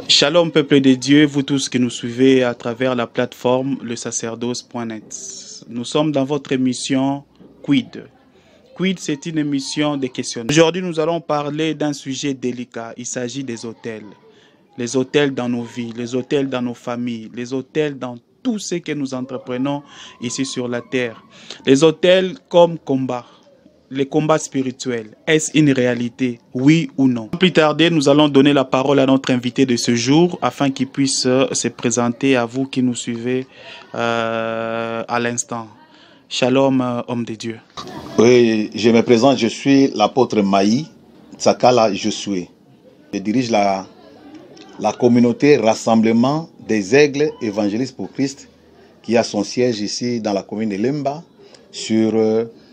Shalom peuple de Dieu, vous tous qui nous suivez à travers la plateforme lesacerdoce.net. Nous sommes dans votre émission Quid. Quid, c'est une émission de questionnement. Aujourd'hui, nous allons parler d'un sujet délicat. Il s'agit des hôtels. Les hôtels dans nos vies, les hôtels dans nos familles, les hôtels dans tout ce que nous entreprenons ici sur la terre. Les hôtels comme combat. Les combats spirituels, est-ce une réalité, oui ou non? Sans plus tarder, nous allons donner la parole à notre invité de ce jour afin qu'il puisse se présenter à vous qui nous suivez à l'instant. Shalom, homme de Dieu. Oui, je me présente, je suis l'apôtre Maï Tsakala Josué. Je dirige la communauté Rassemblement des Aigles Évangélistes pour Christ qui a son siège ici dans la commune de Lemba sur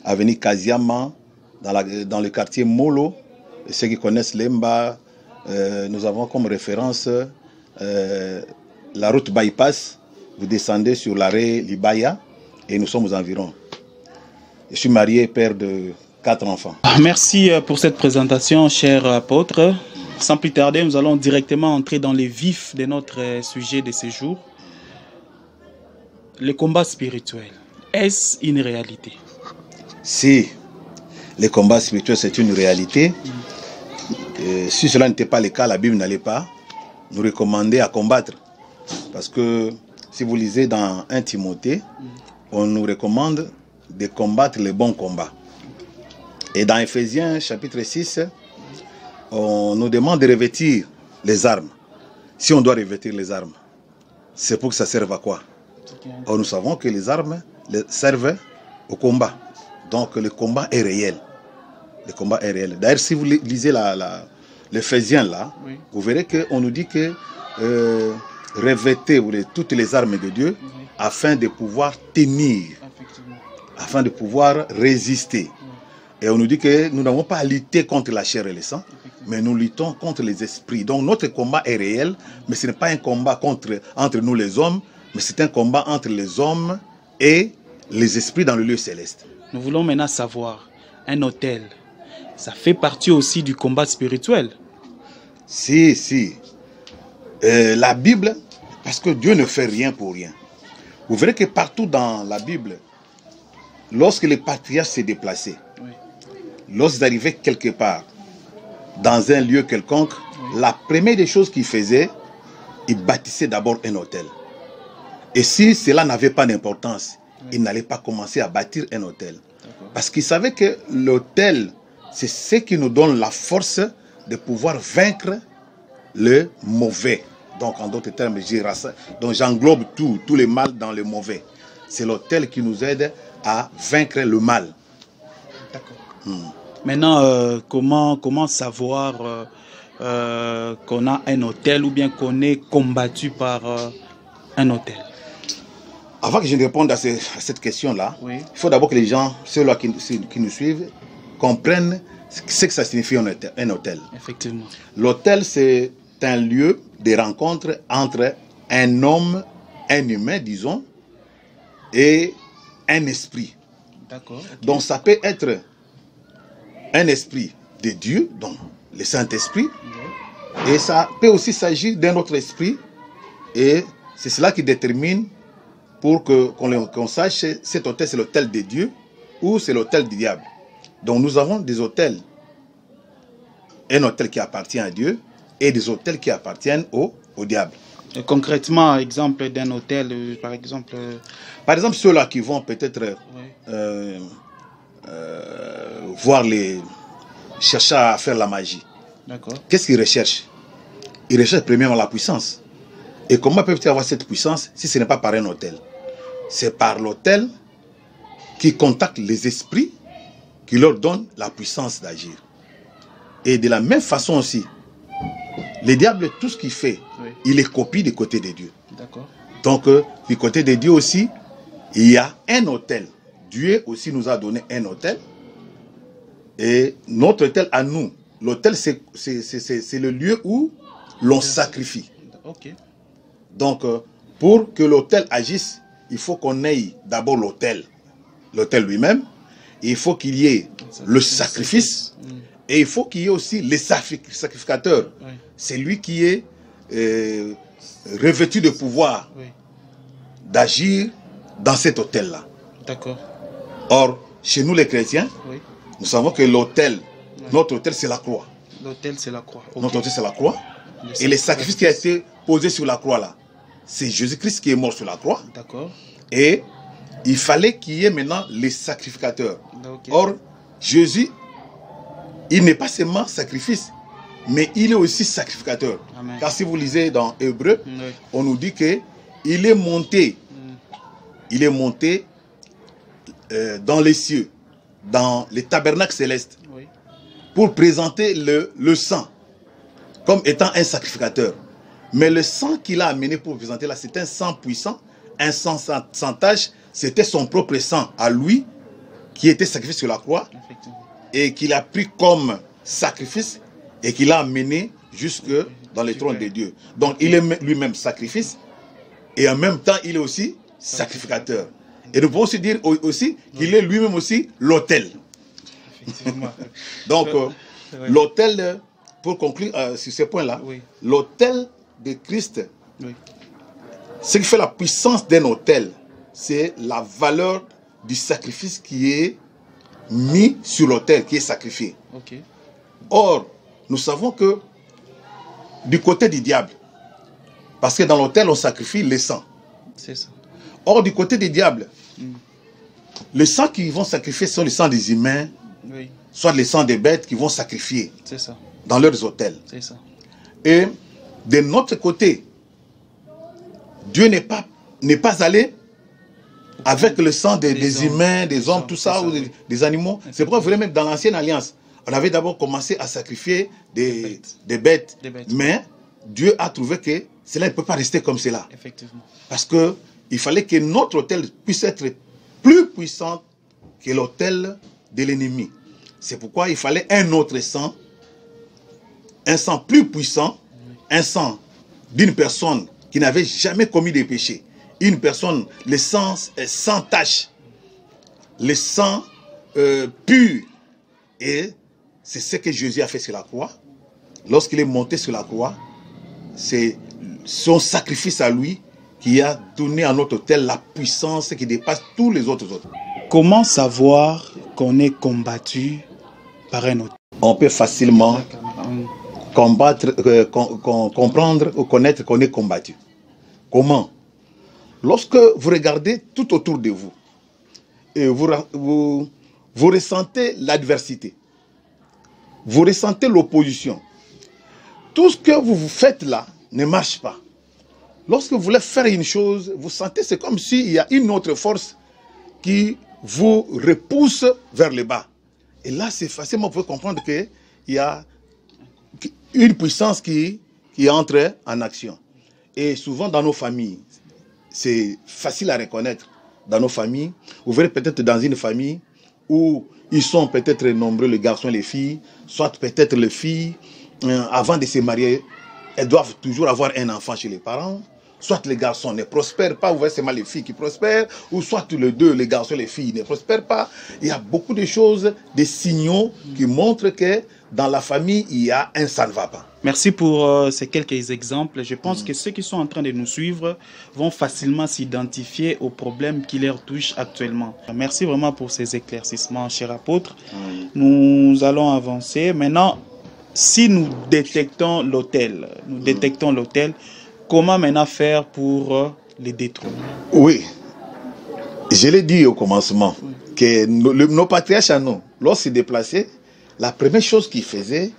avenue Kaziama, dans le quartier Molo. Et ceux qui connaissent Lemba, nous avons comme référence la route bypass. Vous descendez sur l'arrêt Libaya et nous sommes aux environs. Je suis marié, père de 4 enfants. Merci pour cette présentation, cher apôtre. Sans plus tarder, nous allons directement entrer dans les vifs de notre sujet de ce jour. Le combat spirituel, est-ce une réalité? Si les combats spirituels c'est une réalité, si cela n'était pas le cas, la Bible n'allait pas nous recommander à combattre. Parce que si vous lisez dans 1 Timothée, on nous recommande de combattre les bons combats. Et dans Ephésiens chapitre 6, on nous demande de revêtir les armes. Si on doit revêtir les armes, c'est pour que ça serve à quoi? Or, nous savons que les armes servent au combat. Donc le combat est réel. Le combat est réel. D'ailleurs, si vous lisez l'Éphésiens là, oui, vous verrez qu'on nous dit que revêtez toutes les armes de Dieu, oui, afin de pouvoir tenir, afin de pouvoir résister. Oui. Et on nous dit que nous n'avons pas à lutter contre la chair et le sang, mais nous luttons contre les esprits. Donc notre combat est réel, mais ce n'est pas un combat entre nous les hommes, mais c'est un combat entre les hommes et les esprits dans le lieu céleste. Nous voulons maintenant savoir, un hôtel, ça fait partie aussi du combat spirituel? Si. La Bible, parce que Dieu ne fait rien pour rien. Vous verrez que partout dans la Bible, lorsque les patriarches se déplaçaient, oui, lorsqu'ils arrivaient quelque part, dans un lieu quelconque, oui, la première des choses qu'ils faisaient, ils bâtissaient d'abord un hôtel. Et si cela n'avait pas d'importance, il n'allait pas commencer à bâtir un hôtel. Parce qu'il savait que l'hôtel, c'est ce qui nous donne la force de pouvoir vaincre le mauvais. Donc, en d'autres termes, j'englobe tout le mal dans le mauvais. C'est l'hôtel qui nous aide à vaincre le mal. D'accord. Maintenant, comment savoir qu'on a un hôtel ou bien qu'on est combattu par un hôtel? Avant que je ne réponde à cette question-là, oui, il faut d'abord que les gens, ceux-là qui nous suivent, comprennent ce que ça signifie un hôtel. Effectivement. L'hôtel, c'est un lieu de rencontre entre un homme, un humain, disons, et un esprit. D'accord. Okay. Donc ça peut être un esprit de Dieu, donc le Saint-Esprit, oui, et ça peut aussi s'agir d'un autre esprit, et c'est cela qui détermine pour qu'on sache si cet hôtel c'est l'hôtel de Dieu ou c'est l'hôtel du diable. Donc nous avons des hôtels. Un hôtel qui appartient à Dieu et des hôtels qui appartiennent au diable. Et concrètement, exemple d'un hôtel, par exemple... Par exemple, ceux-là qui vont peut-être oui, chercher à faire la magie. D'accord. Qu'est-ce qu'ils recherchent? Ils recherchent premièrement la puissance. Et comment peuvent-ils avoir cette puissance si ce n'est pas par un hôtel? C'est par l'hôtel qui contacte les esprits qui leur donne la puissance d'agir. Et de la même façon aussi, le diable, tout ce qu'il fait, oui, il est copie du côté de Dieu. D'accord. Donc, du côté de Dieu aussi, il y a un hôtel. Dieu aussi nous a donné un hôtel. Et notre hôtel à nous, l'hôtel c'est le lieu où l'on sacrifie. Ok. Donc, pour que l'hôtel agisse, il faut qu'on ait d'abord l'hôtel lui-même. Il faut qu'il y ait le sacrifice. Et il faut qu'il y ait aussi les sacrificateurs. Oui. C'est lui qui est revêtu de pouvoir d'agir dans cet autel-là. D'accord. Or, chez nous les chrétiens, nous savons que l'autel, notre autel, c'est la croix. L'autel, c'est la croix. Okay. Notre autel, c'est la croix. Et les sacrifices qui ont été posés sur la croix, là, c'est Jésus-Christ qui est mort sur la croix. D'accord. Et il fallait qu'il y ait maintenant les sacrificateurs. Okay. Or, Jésus, il n'est pas seulement sacrifice, mais il est aussi sacrificateur. Amen. Car si vous lisez dans Hébreu, on nous dit que il est monté. Il est monté dans les cieux, dans les tabernacles célestes, pour présenter le sang comme étant un sacrificateur. Mais le sang qu'il a amené pour présenter là, c'est un sang puissant, un sang sans tache. C'était son propre sang à lui qui était sacrifié sur la croix et qu'il a pris comme sacrifice et qu'il a amené jusque dans les trônes de Dieu. Donc il est lui-même sacrifice et en même temps il est aussi sacrificateur. Et nous pouvons aussi dire aussi qu'il est lui-même aussi l'autel. Donc l'autel, pour conclure sur ce point-là, l'autel de Christ, ce qui fait la puissance d'un autel, c'est la valeur du sacrifice qui est mis sur l'autel, qui est sacrifié. Or, nous savons que du côté du diable, parce que dans l'autel, on sacrifie le sang. C'est ça. Or, du côté des diables, le sang qu'ils vont sacrifier sont les sangs des humains, soit les sangs des bêtes qu'ils vont sacrifier dans leurs autels. Et de notre côté, Dieu n'est pas allé avec le sang des humains, des hommes, tout ça, ou des animaux. C'est pourquoi vraiment dans l'ancienne alliance, on avait d'abord commencé à sacrifier des bêtes. Mais Dieu a trouvé que cela ne peut pas rester comme cela. Parce qu'il fallait que notre autel puisse être plus puissant que l'autel de l'ennemi. C'est pourquoi il fallait un autre sang, un sang plus puissant, un sang d'une personne qui n'avait jamais commis de péché. Une personne, le sang sans tache, le sang pur. Et c'est ce que Jésus a fait sur la croix. Lorsqu'il est monté sur la croix, c'est son sacrifice à lui qui a donné à notre autel la puissance qui dépasse tous les autres. Comment savoir qu'on est combattu par un autel? On peut facilement comprendre ou connaître qu'on est combattu. Comment? Lorsque vous regardez tout autour de vous et vous ressentez l'adversité, vous ressentez l'opposition, tout ce que vous faites là ne marche pas. Lorsque vous voulez faire une chose, vous sentez c'est comme s'il y a une autre force qui vous repousse vers le bas. Et là, c'est facilement, vous pouvez comprendre qu'il y a une puissance qui entre en action. Et souvent dans nos familles, c'est facile à reconnaître. Dans nos familles, vous verrez peut-être dans une famille où ils sont peut-être nombreux, les garçons et les filles, soit peut-être les filles, avant de se marier, elles doivent toujours avoir un enfant chez les parents. Soit les garçons ne prospèrent pas, vous voyez seulement les filles qui prospèrent, ou soit les deux, les garçons et les filles ne prospèrent pas. Il y a beaucoup de choses, des signaux qui montrent que dans la famille, il y a un ça ne va pas. Merci pour ces quelques exemples. Je pense que ceux qui sont en train de nous suivre vont facilement s'identifier aux problèmes qui leur touchent actuellement. Merci vraiment pour ces éclaircissements, cher apôtre. Nous allons avancer. Maintenant, si nous détectons l'autel, comment maintenant faire pour les détruire? Oui, je l'ai dit au commencement, que nos patriarches à nous, lorsqu'ils se déplaçaient, la première chose qu'ils faisaient,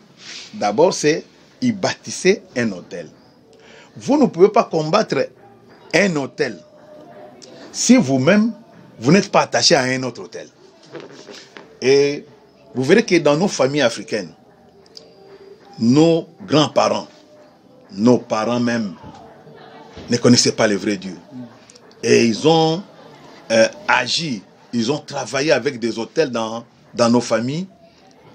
d'abord, c'est qu'ils bâtissaient un autel. Vous ne pouvez pas combattre un autel si vous-même, vous n'êtes pas attaché à un autre autel. Et vous verrez que dans nos familles africaines, nos grands-parents, nos parents même, ne connaissaient pas le vrai Dieu. Et ils ont agi, ils ont travaillé avec des autels dans nos familles.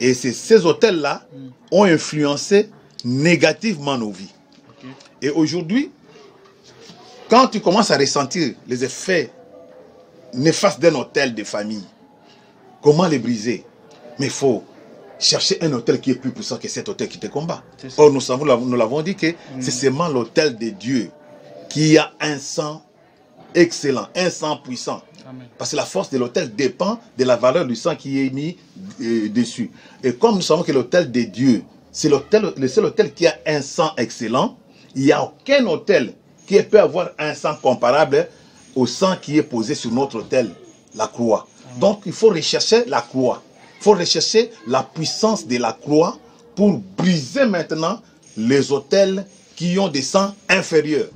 Et ces autels-là ont influencé négativement nos vies. Et aujourd'hui, quand tu commences à ressentir les effets néfastes d'un autel de famille, comment les briser? Mais il faut chercher un autel qui est plus puissant que cet autel qui te combat. Or, nous l'avons dit que c'est seulement l'autel de Dieu qui a un sang excellent, un sang puissant. Amen. Parce que la force de l'autel dépend de la valeur du sang qui est mis dessus. Et comme nous savons que l'autel de Dieu, c'est le seul autel qui a un sang excellent, il n'y a aucun autel qui peut avoir un sang comparable au sang qui est posé sur notre autel, la croix. Donc il faut rechercher la croix. Il faut rechercher la puissance de la croix pour briser maintenant les autels qui ont des sangs inférieurs.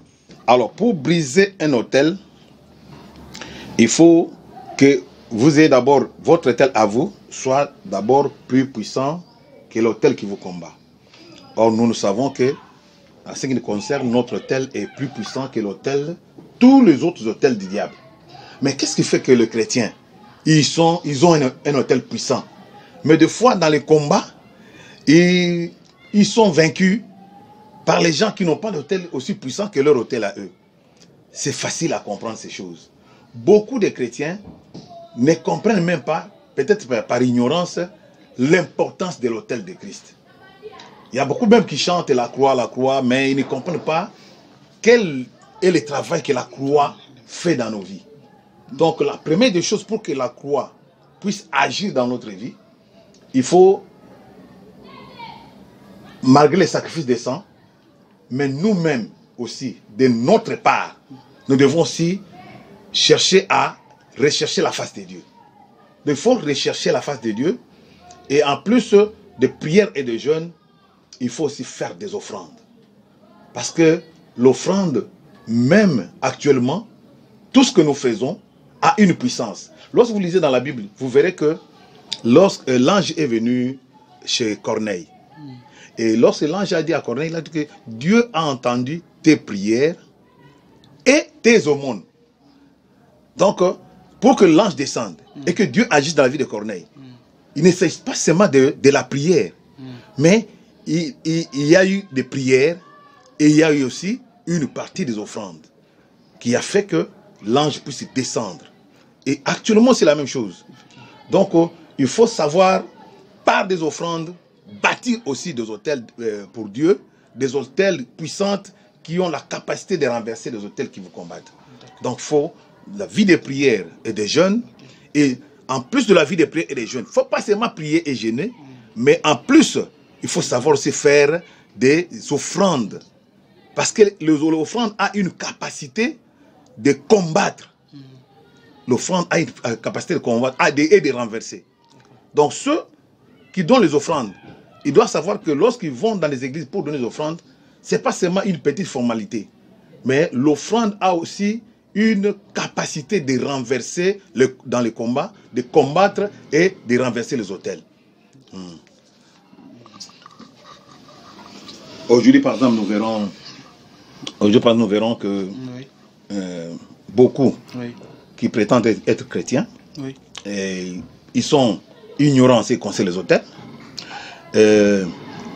Alors pour briser un autel, il faut que vous ayez d'abord, votre autel à vous, soit d'abord plus puissant que l'autel qui vous combat. Or nous savons que, en ce qui nous concerne, notre autel est plus puissant que l'autel, tous les autres autels du diable. Mais qu'est-ce qui fait que les chrétiens, ils ont un autel puissant? Mais des fois, dans les combats, ils sont vaincus par les gens qui n'ont pas l'autel aussi puissant que leur autel à eux. C'est facile à comprendre ces choses. Beaucoup de chrétiens ne comprennent même pas, peut-être par ignorance, l'importance de l'autel de Christ. Il y a beaucoup même qui chantent la croix, mais ils ne comprennent pas quel est le travail que la croix fait dans nos vies. Donc la première des choses pour que la croix puisse agir dans notre vie, il faut, malgré les sacrifices des saints, mais nous-mêmes aussi, de notre part, nous devons aussi rechercher la face de Dieu. Il faut rechercher la face de Dieu. Et en plus de prières et de jeûnes, il faut aussi faire des offrandes. Parce que l'offrande, même actuellement, tout ce que nous faisons a une puissance. Lorsque vous lisez dans la Bible, vous verrez que lorsque l'ange est venu chez Corneille, et lorsque l'ange a dit à Corneille, il a dit que Dieu a entendu tes prières et tes aumônes. Donc, pour que l'ange descende et que Dieu agisse dans la vie de Corneille, il ne s'agit pas seulement de la prière, mais il y a eu des prières et il y a eu aussi une partie des offrandes qui a fait que l'ange puisse descendre. Et actuellement, c'est la même chose. Donc, il faut savoir, par des offrandes, bâtir aussi des autels pour Dieu, des autels puissants qui ont la capacité de renverser les autels qui vous combattent. Donc, il faut la vie de prière et de jeûne. Et en plus de la vie de prière et de jeûne, il ne faut pas seulement prier et jeûner, mais en plus, il faut savoir aussi faire des offrandes. Parce que l'offrande a une capacité de combattre. L'offrande a une capacité de combattre et de renverser. Donc ceux qui donnent les offrandes, ils doivent savoir que lorsqu'ils vont dans les églises pour donner les offrandes, ce n'est pas seulement une petite formalité. Mais l'offrande a aussi une capacité de renverser dans les combats, de combattre et de renverser les autels. Aujourd'hui, par exemple, nous verrons que beaucoup qui prétendent être chrétiens, et ils sont ignorants en ce qui concerne les autels.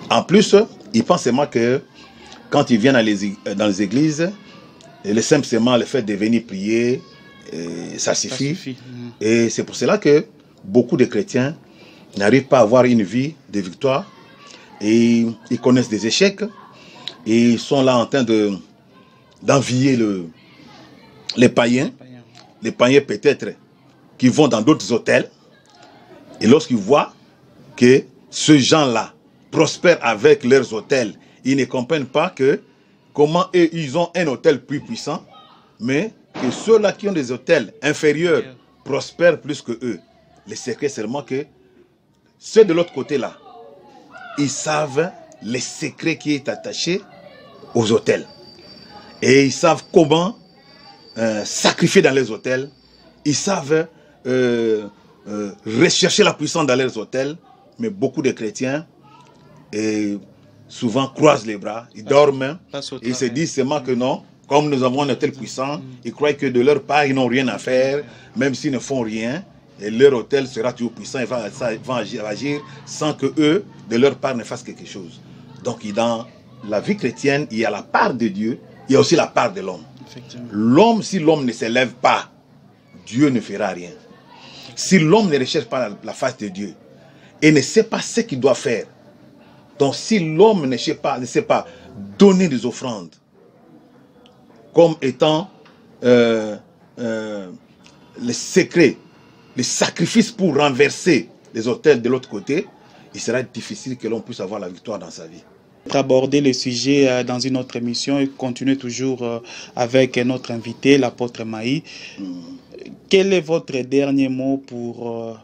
En plus, ils pensent seulement que quand ils viennent dans les églises, le simplement le fait de venir prier, ça suffit. Et c'est pour cela que beaucoup de chrétiens n'arrivent pas à avoir une vie de victoire. Et ils connaissent des échecs. Et ils sont là en train d'envier les païens. Les païens peut-être qui vont dans d'autres hôtels. Et lorsqu'ils voient que ces gens-là prospèrent avec leurs hôtels, ils ne comprennent pas que comment eux, ils ont un hôtel plus puissant, mais que ceux-là qui ont des hôtels inférieurs prospèrent plus que eux. Le secret seulement que ceux de l'autre côté-là, ils savent les secrets qui est attaché aux hôtels. Et ils savent comment sacrifier dans les hôtels. Ils savent rechercher la puissance dans leurs hôtels. Mais beaucoup de chrétiens souvent croisent les bras, ils dorment, ils se disent seulement que non, comme nous avons un hôtel puissant, ils croient que de leur part, ils n'ont rien à faire, même s'ils ne font rien, et leur hôtel sera toujours puissant, ils vont agir sans que eux, de leur part, ne fassent quelque chose. Donc, dans la vie chrétienne, il y a la part de Dieu, il y a aussi la part de l'homme. L'homme, si l'homme ne s'élève pas, Dieu ne fera rien. Si l'homme ne recherche pas la face de Dieu, et ne sait pas ce qu'il doit faire. Donc si l'homme ne sait pas donner des offrandes comme étant les secrets, les sacrifices pour renverser les autels de l'autre côté, il sera difficile que l'on puisse avoir la victoire dans sa vie. Aborder le sujet dans une autre émission et continuer toujours avec notre invité, l'apôtre Maï. Quel est votre dernier mot pour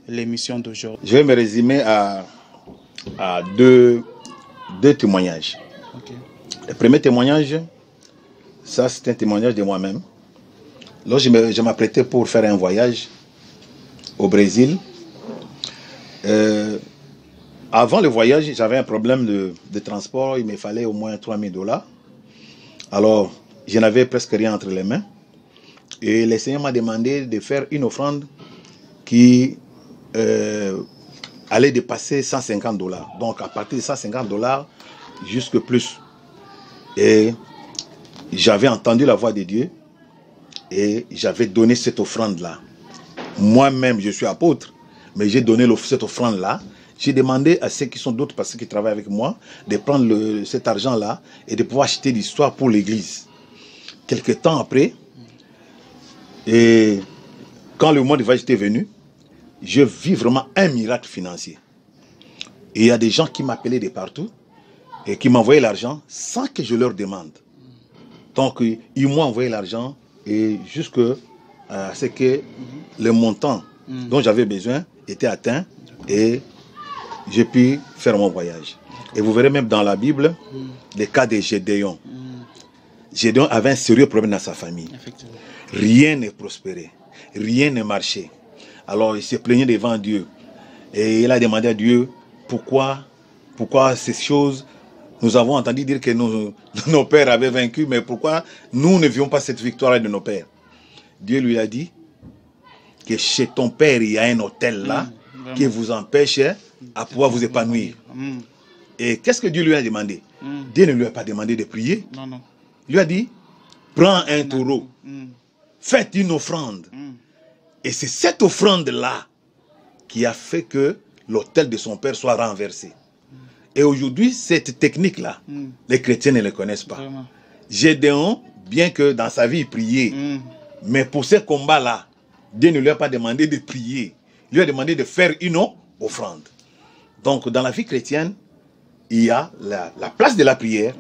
l'émission d'aujourd'hui? Je vais me résumer à deux témoignages. Okay. Le premier témoignage, ça c'est un témoignage de moi-même. Lorsque je m'apprêtais pour faire un voyage au Brésil, avant le voyage, j'avais un problème de transport, il me fallait au moins 3 000 $. Alors, je n'avais presque rien entre les mains. Et le Seigneur m'a demandé de faire une offrande qui allait dépasser 150 $. Donc, à partir de 150 $, jusque plus. Et j'avais entendu la voix de Dieu et j'avais donné cette offrande-là. Moi-même, je suis apôtre, mais j'ai donné cette offrande-là. J'ai demandé à ceux qui sont d'autres personnes qui travaillent avec moi de prendre cet argent-là et de pouvoir acheter l'histoire pour l'église. Quelques temps après, et quand le mois de voyage était venu, je vis vraiment un miracle financier. Et il y a des gens qui m'appelaient de partout et qui m'envoyaient l'argent sans que je leur demande. Donc, ils m'ont envoyé l'argent et jusqu'à ce que le montant dont j'avais besoin était atteint et j'ai pu faire mon voyage. Et vous verrez même dans la Bible le cas de Gédéon. Gédéon avait un sérieux problème dans sa famille. Rien ne prospérait, rien ne marchait. Alors il s'est plaigné devant Dieu. Et il a demandé à Dieu pourquoi ces choses. Nous avons entendu dire que nos pères avaient vaincu, mais pourquoi nous ne vions pas cette victoire de nos pères? Dieu lui a dit que chez ton père, il y a un autel là qui vous empêche à pouvoir vous épanouir. Et qu'est-ce que Dieu lui a demandé? Dieu ne lui a pas demandé de prier. Non. Il lui a dit, prends un taureau, faites une offrande. Et c'est cette offrande-là qui a fait que l'autel de son père soit renversé. Et aujourd'hui, cette technique-là, les chrétiens ne la connaissent pas. Gédéon, bien que dans sa vie, il priait, mais pour ce combat-là, Dieu ne lui a pas demandé de prier. Il lui a demandé de faire une offrande. Donc, dans la vie chrétienne, il y a la place de la prière,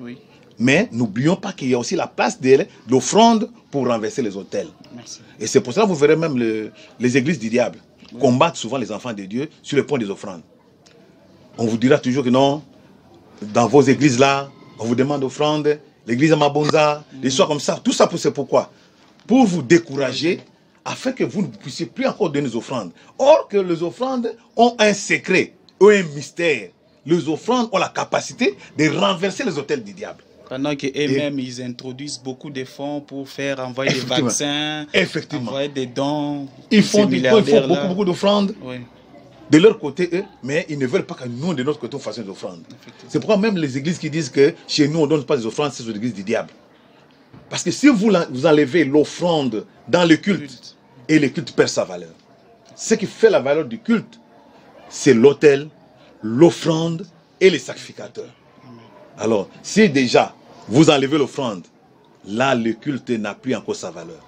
mais n'oublions pas qu'il y a aussi la place de l'offrande pour renverser les autels. Merci. Et c'est pour ça que vous verrez même les églises du diable combattent souvent les enfants de Dieu sur le point des offrandes. On vous dira toujours que non, dans vos églises-là, on vous demande d'offrande, l'église à Mabonza, des histoires comme ça. Tout ça, c'est pourquoi? Pour vous décourager, afin que vous ne puissiez plus encore donner des offrandes. Or que les offrandes ont un secret, ont un mystère. Les offrandes ont la capacité de renverser les autels du diable. Pendant qu'eux-mêmes, ils introduisent beaucoup de fonds pour faire envoyer des vaccins, envoyer des dons. Ils font beaucoup d'offrandes. Oui. De leur côté, eux, mais ils ne veulent pas que nous, de notre côté, on fasse des offrandes. C'est pourquoi même les églises qui disent que chez nous, on ne donne pas des offrandes, c'est sur l'église du diable. Parce que si vous enlevez l'offrande dans le culte, et le culte perd sa valeur. Ce qui fait la valeur du culte, c'est l'autel, l'offrande et les sacrificateurs. Alors, si déjà vous enlevez l'offrande, là, le culte n'a plus encore sa valeur.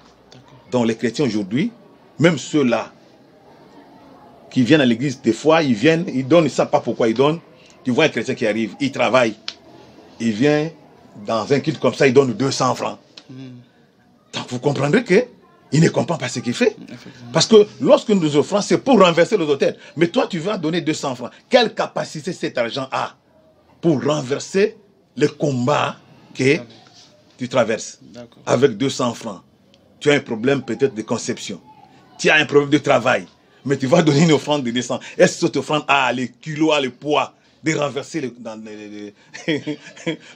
Donc les chrétiens aujourd'hui, même ceux-là, qui viennent à l'église, des fois, ils viennent, ils donnent, ils ne savent pas pourquoi ils donnent. Tu vois un chrétien qui arrive, il travaille, il vient dans un culte comme ça, il donne 200 francs. Donc vous comprendrez qu'il ne comprend pas ce qu'il fait. Parce que lorsque nous offrons, c'est pour renverser les autels. Mais toi, tu vas donner 200 francs. Quelle capacité cet argent a pour renverser le combat que tu traverses? Avec 200 francs, tu as un problème peut-être de conception. Tu as un problème de travail. Mais tu vas donner une offrande de 200. Est-ce que cette offrande a les kilos, a le poids de renverser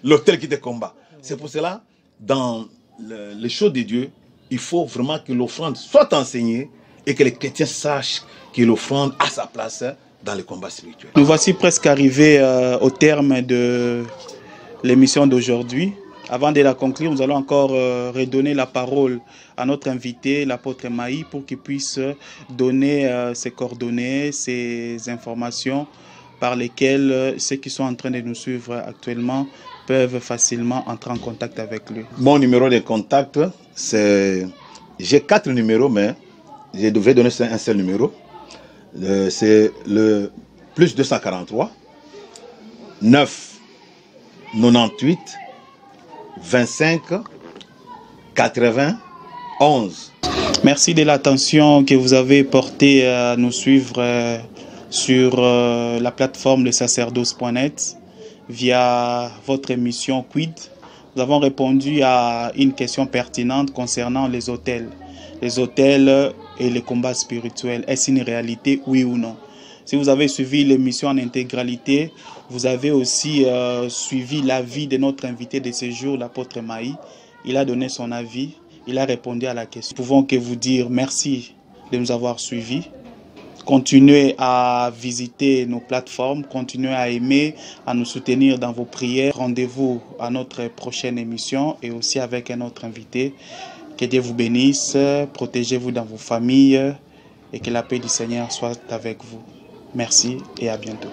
l'autel qui te combat? C'est pour cela, dans les choses de Dieu, il faut vraiment que l'offrande soit enseignée et que les chrétiens sachent que l'offrande a sa place dans le combat spirituel. Nous voici presque arrivés au terme de l'émission d'aujourd'hui. Avant de la conclure, nous allons encore redonner la parole à notre invité, l'apôtre Maï, pour qu'il puisse donner ses coordonnées, ses informations par lesquelles ceux qui sont en train de nous suivre actuellement peuvent facilement entrer en contact avec lui. Mon numéro de contact, c'est... J'ai 4 numéros, mais je devais donner un seul numéro. C'est le plus 243 9 98 25 80 11. Merci de l'attention que vous avez portée à nous suivre sur la plateforme le sacerdoce.net via votre émission Quid. Nous avons répondu à une question pertinente concernant les autels. Les autels et les combats spirituels, est-ce une réalité, oui ou non? Si vous avez suivi l'émission en intégralité, vous avez aussi suivi l'avis de notre invité de ce jour, l'apôtre Maï. Il a donné son avis, il a répondu à la question. Nous pouvons que vous dire merci de nous avoir suivis. Continuez à visiter nos plateformes, continuez à aimer, à nous soutenir dans vos prières. Rendez-vous à notre prochaine émission et aussi avec un autre invité. Que Dieu vous bénisse, protégez-vous dans vos familles et que la paix du Seigneur soit avec vous. Merci et à bientôt.